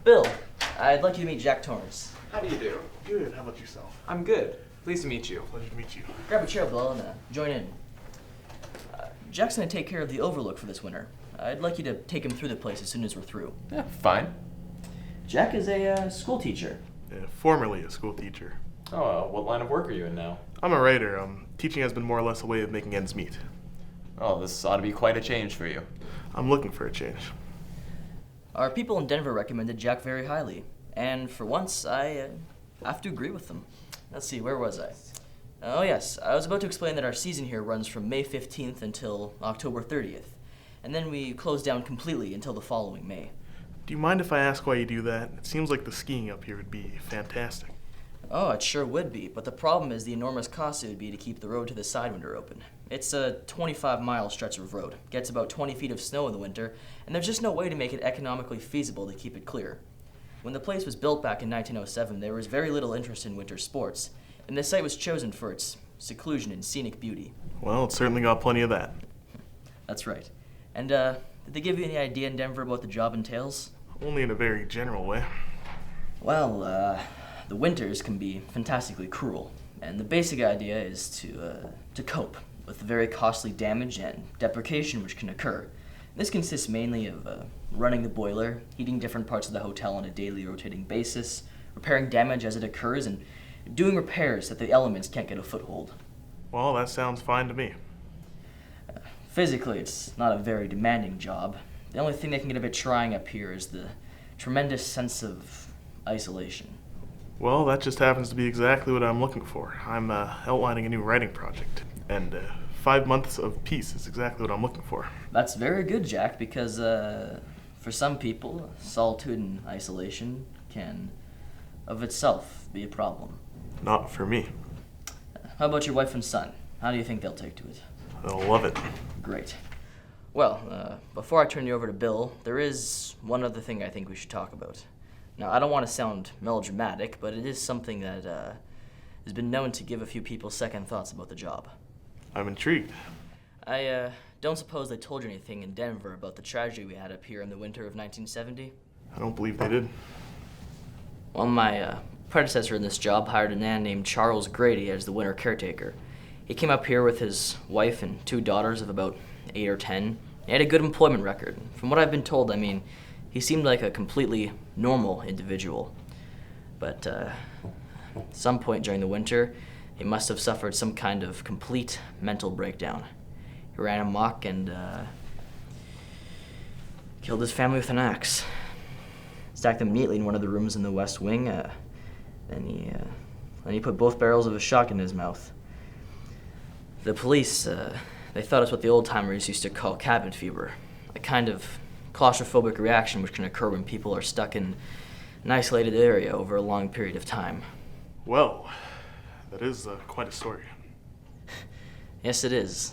Bill, I'd like you to meet Jack Torrance. How do you do? Good. How about yourself? I'm good. Pleased to meet you. Pleasure to meet you. Grab a chair, Bill, and join in. Jack's going to take care of the overlook for this winter. I'd like you to take him through the place as soon as we're through. Yeah, fine. Jack is a school teacher. Formerly a school teacher. Oh, what line of work are you in now? I'm a writer. Teaching has been more or less a way of making ends meet. Oh, this ought to be quite a change for you. I'm looking for a change. Our people in Denver recommended Jack very highly, and for once, I have to agree with them. Let's see, where was I? Oh yes, I was about to explain that our season here runs from May 15th until October 30th, and then we close down completely until the following May. Do you mind if I ask why you do that? It seems like the skiing up here would be fantastic. Oh, it sure would be, but the problem is the enormous cost it would be to keep the road to the Sidewinder open. It's a 25-mile stretch of road, gets about 20 feet of snow in the winter, and there's just no way to make it economically feasible to keep it clear. When the place was built back in 1907, there was very little interest in winter sports, and the site was chosen for its seclusion and scenic beauty. Well, it's certainly got plenty of that. That's right. And, did they give you any idea in Denver about what the job entails? Only in a very general way. Well, the winters can be fantastically cruel, and the basic idea is to cope with the very costly damage and depreciation which can occur. This consists mainly of running the boiler, heating different parts of the hotel on a daily rotating basis, repairing damage as it occurs, and doing repairs that the elements can't get a foothold. Well, that sounds fine to me. Physically, it's not a very demanding job. The only thing that can get a bit trying up here is the tremendous sense of isolation. Well, that just happens to be exactly what I'm looking for. I'm outlining a new writing project, and 5 months of peace is exactly what I'm looking for. That's very good, Jack, because for some people, solitude and isolation can, of itself, be a problem. Not for me. How about your wife and son? How do you think they'll take to it? They'll love it. Great. Well, before I turn you over to Bill, there is one other thing I think we should talk about. Now, I don't want to sound melodramatic, but it is something that has been known to give a few people second thoughts about the job. I'm intrigued. I don't suppose they told you anything in Denver about the tragedy we had up here in the winter of 1970? I don't believe they did. Well, my predecessor in this job hired a man named Charles Grady as the winter caretaker. He came up here with his wife and 2 daughters of about 8 or 10. He had a good employment record. From what I've been told, he seemed like a completely normal individual. But at some point during the winter, he must have suffered some kind of complete mental breakdown. He ran amok and killed his family with an axe. Stacked them neatly in one of the rooms in the west wing. Then he put both barrels of his shotgun in his mouth. The police, they thought it's what the old-timers used to call cabin fever, a kind of claustrophobic reaction which can occur when people are stuck in an isolated area over a long period of time. Well, that is quite a story. Yes, it is.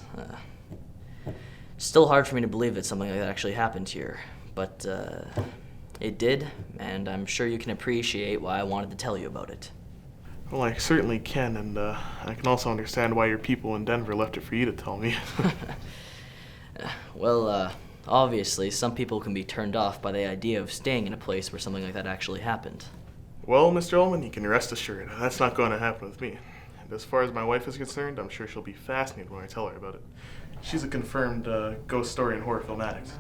Still hard for me to believe that something like that actually happened here, but it did, and I'm sure you can appreciate why I wanted to tell you about it. Well, I certainly can, and I can also understand why your people in Denver left it for you to tell me. Well, obviously, some people can be turned off by the idea of staying in a place where something like that actually happened. Well, Mr. Ullman, you can rest assured, that's not going to happen with me. And as far as my wife is concerned, I'm sure she'll be fascinated when I tell her about it. She's a confirmed ghost story and horror film addict.